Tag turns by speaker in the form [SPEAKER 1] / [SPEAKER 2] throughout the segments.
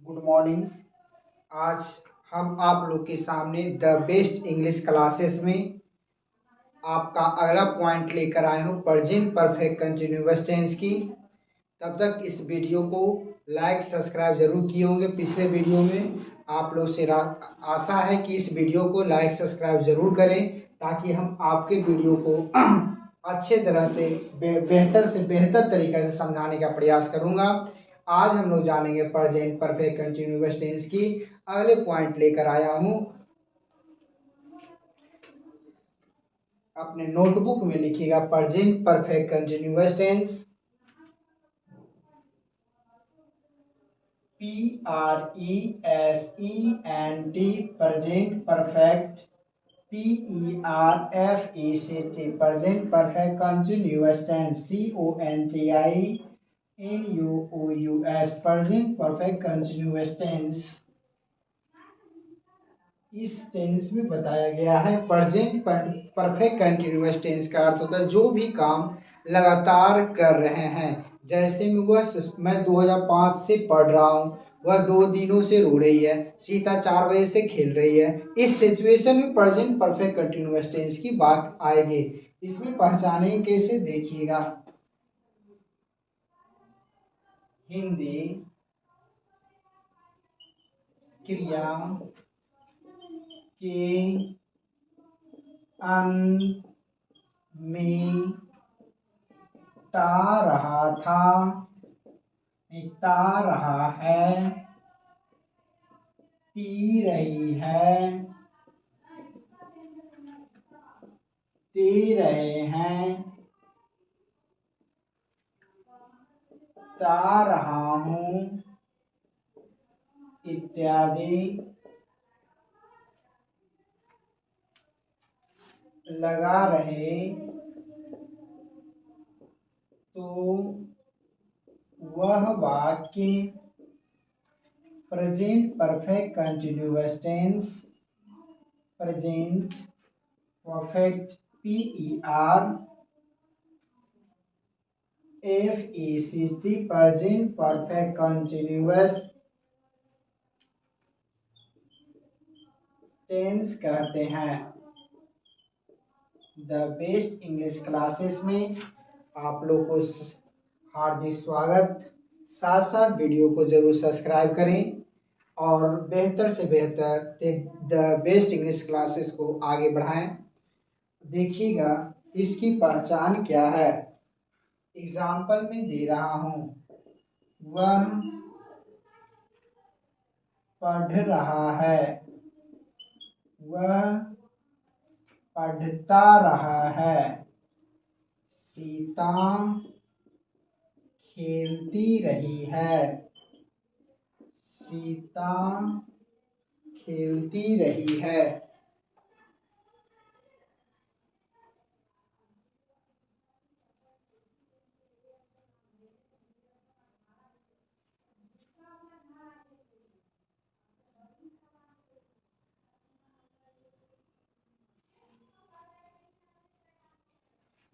[SPEAKER 1] Good morning. आज हम आप लोग के सामने द बेस्ट इंग्लिश क्लासेस में आपका अगला पॉइंट लेकर आए हूँ प्रेजेंट परफेक्ट कंटिन्यूअस टेंस की। तब तक इस वीडियो को लाइक सब्सक्राइब जरूर किए होंगे। पिछले वीडियो में आप लोग से आशा है कि इस वीडियो को लाइक सब्सक्राइब जरूर करें ताकि हम आपके वीडियो को अच्छे तरह से बेहतर से बेहतर तरीके से समझाने का प्रयास करूंगा। आज हम लोग जानेंगे प्रेजेंट परफेक्ट कंटिन्यूअस टेंस की। अगले पॉइंट लेकर आया हूं, अपने नोटबुक में लिखिएगा present perfect continuous tense. PRESENT present perfect, PERFECT present perfect continuous tense, CONTINUOUS present perfect continuous tense. इस टेंस में बताया गया है प्रेजेंट परफेक्ट कंटिन्यूअस टेंस का अर्थ होता है जो भी काम लगातार कर रहे हैं। जैसे मैं 2005 से पढ़ रहा हूँ, वह 2 दिनों से रो रही है, सीता 4 बजे से खेल रही है। इस सिचुएशन में प्रेजेंट परफेक्ट कंटिन्यूअस टेंस की बात आएगी। इसमें पहचाने कैसे, देखिएगा। हिंदी क्रिया के अंत में ता रहा था, ता रहा है, ती रही है, ते रहे हैं, ता रहा हूँ इत्यादि लगा रहे तो वह वाक्य present perfect continuous tense, present perfect PERFECT present perfect continuous tense कहते हैं। द बेस्ट इंग्लिश क्लासेस में आप लोग को हार्दिक स्वागत। साथ साथ वीडियो को जरूर सब्सक्राइब करें और बेहतर से बेहतर द बेस्ट इंग्लिश क्लासेस को आगे बढ़ाएं। देखिएगा इसकी पहचान क्या है। एग्जाम्पल में दे रहा हूं, वह पढ़ रहा है, वह पढ़ता रहा है, सीता खेलती रही है, सीता खेलती रही है।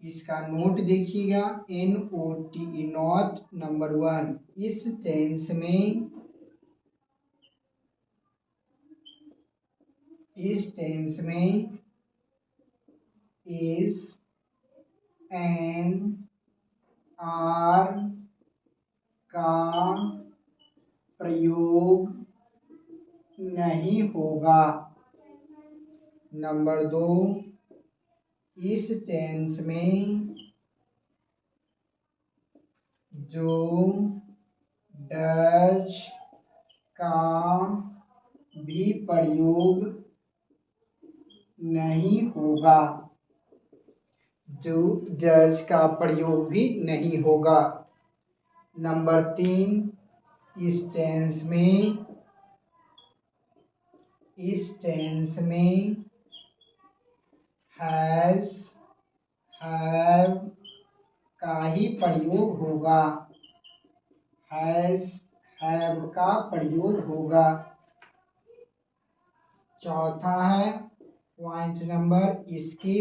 [SPEAKER 1] इसका नोट देखिएगा, NOT नॉट नंबर 1। इस टेंस में इस एन आर का प्रयोग नहीं होगा। नंबर 2, इस टेंस में जो डज का भी प्रयोग नहीं होगा, जो जज का प्रयोग भी नहीं होगा। नंबर 3, इस टेंस में हैज, हैव का ही प्रयोग होगा, हैज हैव का प्रयोग होगा। चौथा है पॉइंट नंबर, इसकी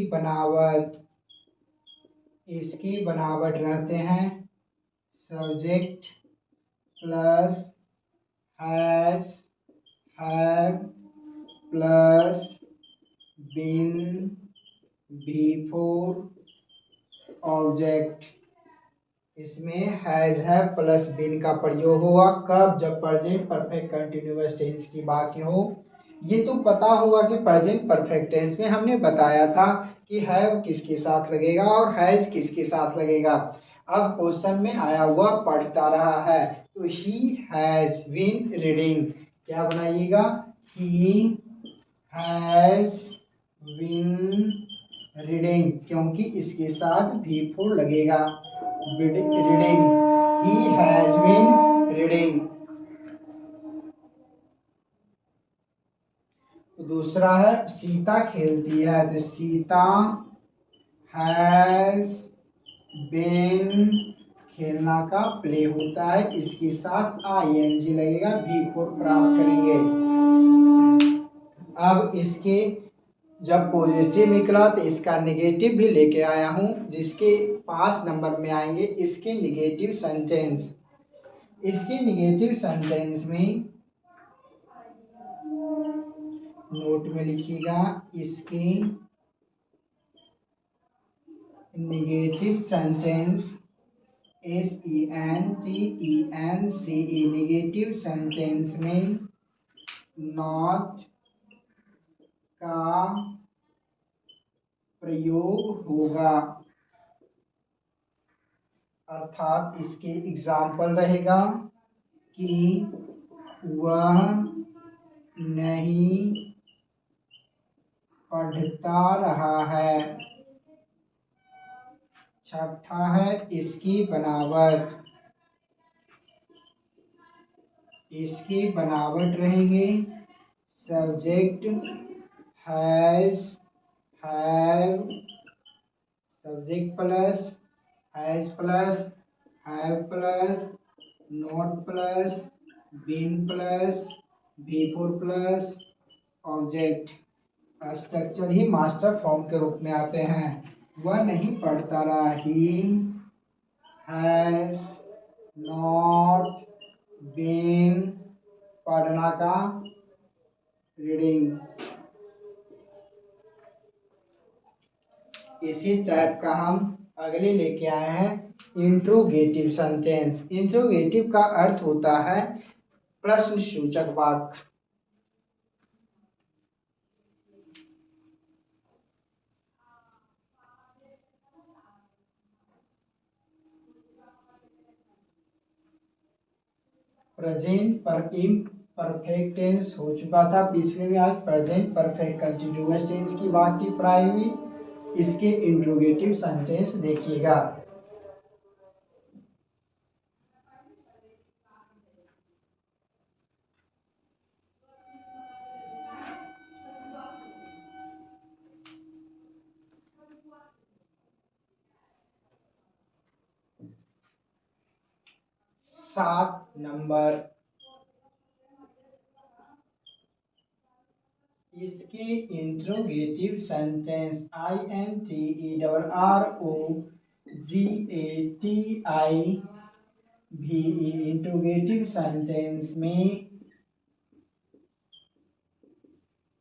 [SPEAKER 1] बनावट रहते हैं subject plus has, have plus been before object. इसमें हैज हैव प्लस बीन का प्रयोग होगा कब? जब प्रेजेंट परफेक्ट कंटिन्यूअस टेंस की बात हो। ये तो पता होगा कि प्रेजेंट परफेक्ट टेंस में हमने बताया था कि हैव किसके साथ लगेगा और हैज किसके साथ लगेगा। अब क्वेश्चन में आया हुआ पढ़ता रहा है, तो ही हैज बीन रीडिंग, क्या बनाइएगा? ही हैज बीन रीडिंग, क्योंकि इसके साथ भी फोर लगेगा। Reading, he has been reading. दूसरा है सीता खेलती है, तो सीता हैज बीन, खेलना का प्ले होता है, इसके साथ आईएनजी लगेगा, भी फोर प्राप्त करेंगे। अब इसके जब पॉजिटिव निकला तो इसका नेगेटिव भी लेके आया हूं, जिसके 5 नंबर में आएंगे इसके नेगेटिव सेंटेंस। इसके नेगेटिव सेंटेंस में नोट में लिखिएगा, इसके negative sentence SENTENCE, negative sentence में नॉट का प्रयोग होगा, अर्थात इसके एग्जाम्पल रहेगा कि वह नहीं पढ़ता रहा है। छठा है इसकी बनावट, इसकी बनावट रहेंगे subject has, have, subject plus has plus have plus not plus been plus before plus object. Structure ही मास्टर फॉर्म के रूप में आते हैं। वह नहीं पढ़ता रहा, ही हैज नॉट बीन, पढ़ना का रीडिंग। इसी टाइप का हम अगले लेके आए हैं इंट्रोगेटिव सेंटेंस। इंट्रोगेटिव का अर्थ होता है प्रश्न सूचक वाक्य। प्रेजेंट पर इम्परफेक्ट टेंस हो चुका था पिछले में, आज प्रेजेंट परफेक्ट कंटिन्यूअस टेंस की बात की पढ़ाई हुई। इसके इंट्रोगेटिव सेंटेंस देखिएगा। सात नंबर, इसके interrogative sentence INTEROGATIVE, interrogative sentence में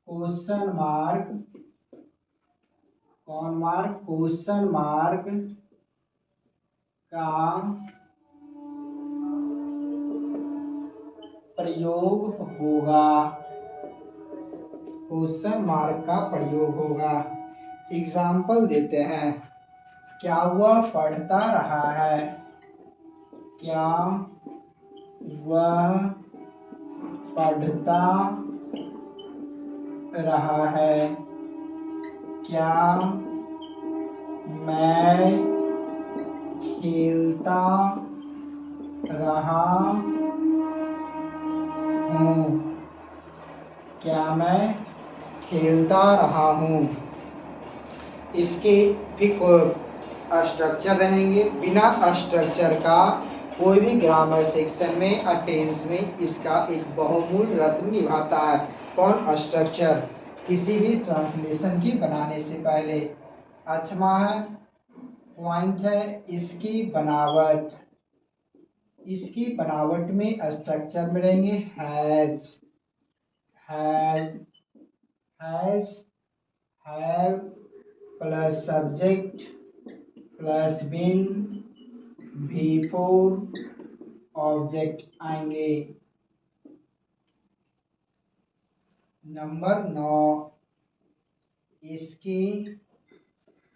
[SPEAKER 1] क्वेश्चन मार्क, कौन मार्क, क्वेश्चन मार्क का प्रयोग होगा, क्वेश्चन मार्क का प्रयोग होगा। एग्जाम्पल देते हैं, क्या वह पढ़ता रहा है, क्या वह पढ़ता रहा है, क्या मैं खेलता रहा हूँ, क्या मैं खेलता रहा हूँ। इसके भी स्ट्रक्चर रहेंगे, बिना स्ट्रक्चर का कोई भी ग्रामर सेक्शन में अटेंस में इसका एक बहुमूल्य रत्न निभाता है। कौन? स्ट्रक्चर, किसी भी ट्रांसलेशन की बनाने से पहले। 8वां है पॉइंट है इसकी बनावट, इसकी बनावट में स्ट्रक्चर में रहेंगे has, have, has, have plus subject plus been, before object आएंगे। नंबर 9, इसकी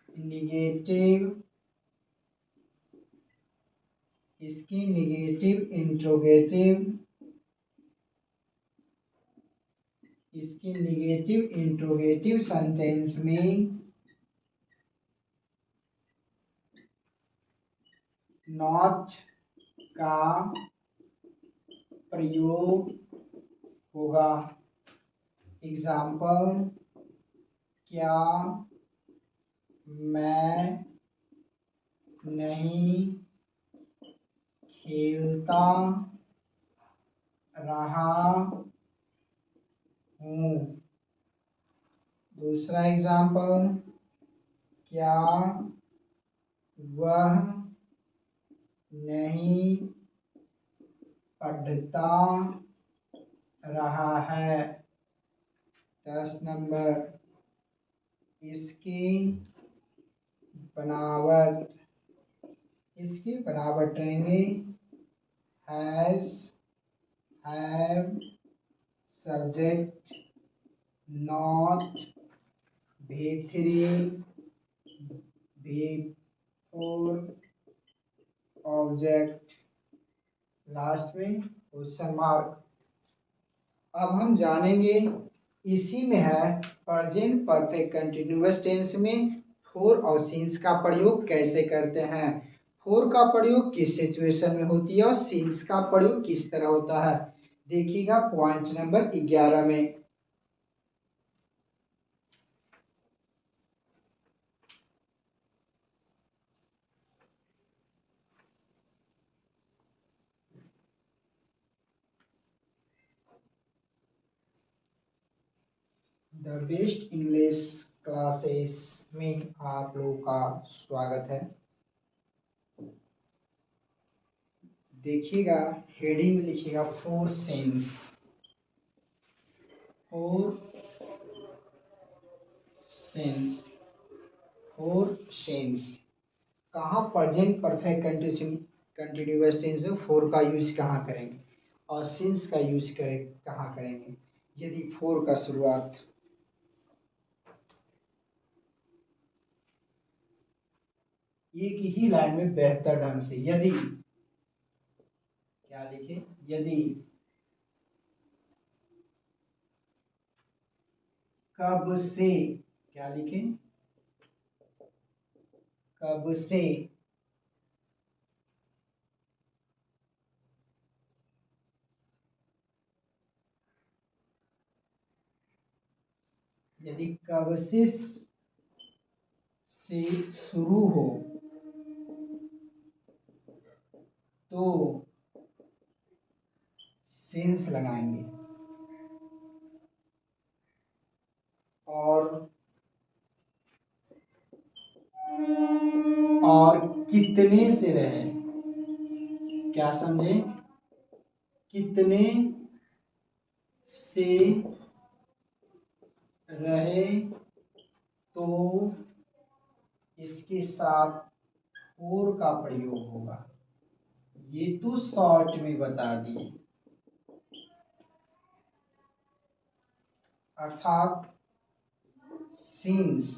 [SPEAKER 1] निगेटिव, इसकी निगेटिव इंट्रोगेटिव, इसकी निगेटिव इंट्रोगेटिव सेंटेंस में नॉट का प्रयोग होगा। एग्जाम्पल, क्या मैं नहीं खेलता रहा हूँ। दूसरा एग्जाम्पल, क्या वह नहीं पढ़ता रहा है। 10 नंबर, इसकी बनावट, इसकी बनावट रहेंगे has, have, subject, not, V3, V4 object, last में क्वेश्चन मार्क। अब हम जानेंगे, इसी में है प्रेजेंट परफेक्ट कंटिन्यूअस टेंस में फोर और सिंस का प्रयोग कैसे करते हैं। फोर का प्रयोग किस सिचुएशन में होती है और सिंस का प्रयोग किस तरह होता है, देखिएगा पॉइंट नंबर 11 में। द बेस्ट इंग्लिश क्लासेस में आप लोगों का स्वागत है। देखिएगा हेडिंग में लिखिएगा four sense, four sense, four sense. कहाँ प्रेजेंट परफेक्ट कंटिन्यूअस टेंस में फोर का यूज कहाँ करेंगे और सिंस का यूज कहाँ करेंगे। यदि फोर का शुरुआत एक ही लाइन में बेहतर ढंग से, यदि, क्या लिखे, यदि कब से, क्या लिखे, कब से, यदि कब से शुरू हो तो सिंस लगाएंगे, और कितने से रहे, क्या समझे, कितने से रहे तो इसके साथ फोर का प्रयोग होगा। ये तो शॉर्ट में बता दिए, अर्थात सिंस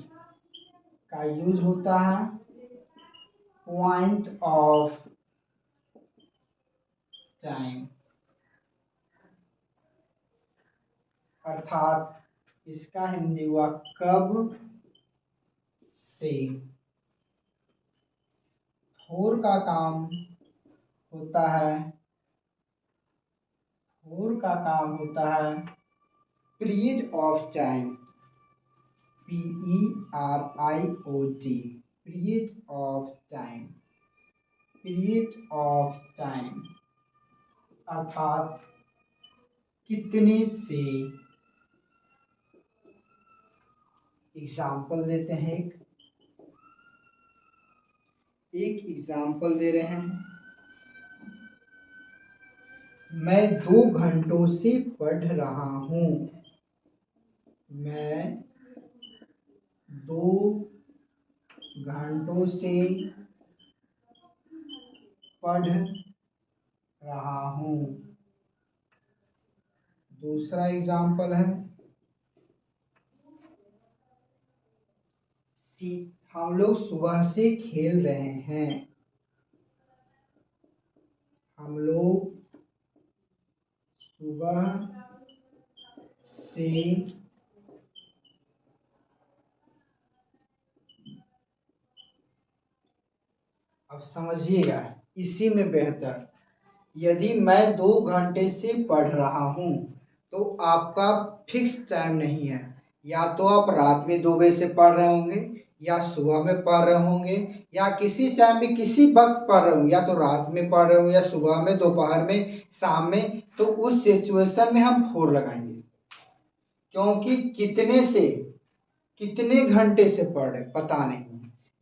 [SPEAKER 1] का यूज होता है पॉइंट ऑफ टाइम, अर्थात इसका हिंदी हुआ कब से। फोर का काम होता है, फोर का काम होता है period of time, PERIOD, period of time, period of time, अर्थात कितने से। एग्जाम्पल देते हैं, एक एग्जाम्पल दे रहे हैं, मैं 2 घंटों से पढ़ रहा हूँ। मैं 2 घंटों से पढ़ रहा हूँ। दूसरा एग्जाम्पल है, हम लोग सुबह से खेल रहे हैं। हम लोग सुबह से अब समझिएगा, इसी में बेहतर, यदि मैं 2 घंटे से पढ़ रहा हूँ तो आपका फिक्स टाइम नहीं है। या तो आप रात में 2 बजे से पढ़ रहे होंगे, या सुबह में पढ़ रहे होंगे, या किसी टाइम में किसी वक्त पढ़ रहे होंगे, या तो रात में पढ़ रहे होंगे, या सुबह में, दोपहर में, शाम में। तो उस सिचुएशन में हम 4 लगाएंगे, क्योंकि कितने घंटे से पढ़ रहे पता नहीं।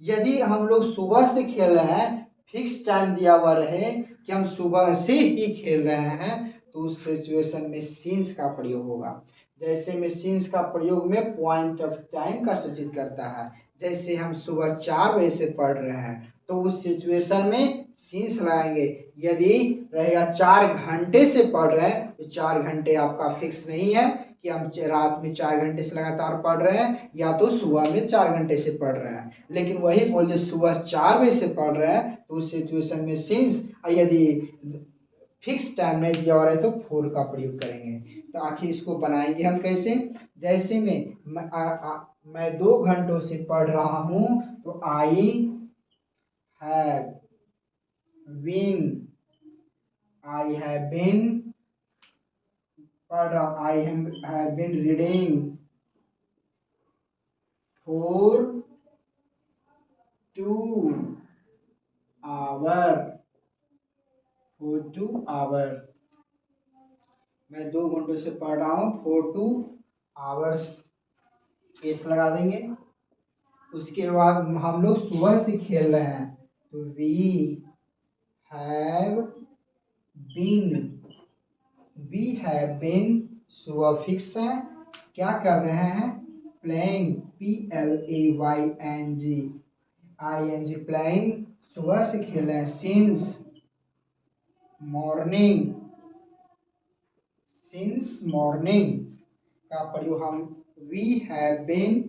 [SPEAKER 1] यदि हम लोग सुबह से खेल रहे हैं, फिक्स टाइम दिया हुआ रहे कि हम सुबह से ही खेल रहे हैं, तो उस सिचुएशन में सिंस का प्रयोग होगा। जैसे में सिंस का प्रयोग में पॉइंट ऑफ टाइम का सूचित करता है। जैसे हम सुबह 4 बजे से पढ़ रहे हैं तो उस सिचुएशन में सिंस लगाएंगे। यदि रहेगा 4 घंटे से पढ़ रहे हैं तो 4 घंटे आपका फिक्स नहीं है कि हम रात में 4 घंटे से लगातार पढ़ रहे हैं, या तो सुबह में 4 घंटे से पढ़ रहे हैं। लेकिन वही बोलिए सुबह 4 बजे से पढ़ रहे हैं तो उस सिचुएशन में सिंस, यदि फिक्स टाइम नहीं दिया हो रहा है तो 4 का प्रयोग करेंगे। तो आखिर इसको बनाएंगे हम कैसे? जैसे मैं 2 घंटों से पढ़ रहा हूँ तो आई हैव बीन पढ़ रहा, I have been reading for 2 hour. मैं 2 घंटों से पढ़ रहा हूँ फॉर 2 आवर्स, केस लगा देंगे। उसके बाद हम लोग सुबह से खेल रहे हैं तो वी हैव बीन सुबह फिक्स है, क्या कर रहे हैं? प्लेइंग, PLAYNG प्लेइंग, सुबह से खेल रहे हैं। सिंस मॉर्निंग का प्रयोग हम we have been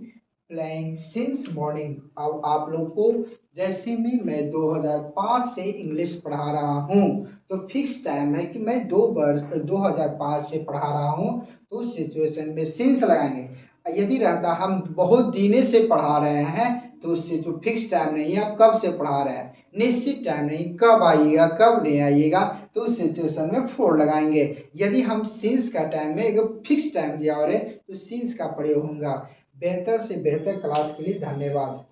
[SPEAKER 1] playing since morning. अब आप लोग को जैसे में मैं 2005 से इंग्लिश पढ़ा रहा हूँ तो फिक्स टाइम है कि मैं 2005 से पढ़ा रहा हूँ, तो उस सिचुएशन में सिंस लगाएंगे। यदि रहता हम बहुत दिनों से पढ़ा रहे हैं तो उससे जो फिक्स टाइम नहीं है, आप कब से पढ़ा रहे हैं, निश्चित टाइम नहीं, कब आइएगा कब नहीं आइएगा, तो उस सिचुएशन में 4 लगाएंगे। यदि हम सिंस का टाइम में एक फिक्स टाइम दिया और है तो सिंस का प्रयोग होगा। बेहतर से बेहतर क्लास के लिए धन्यवाद।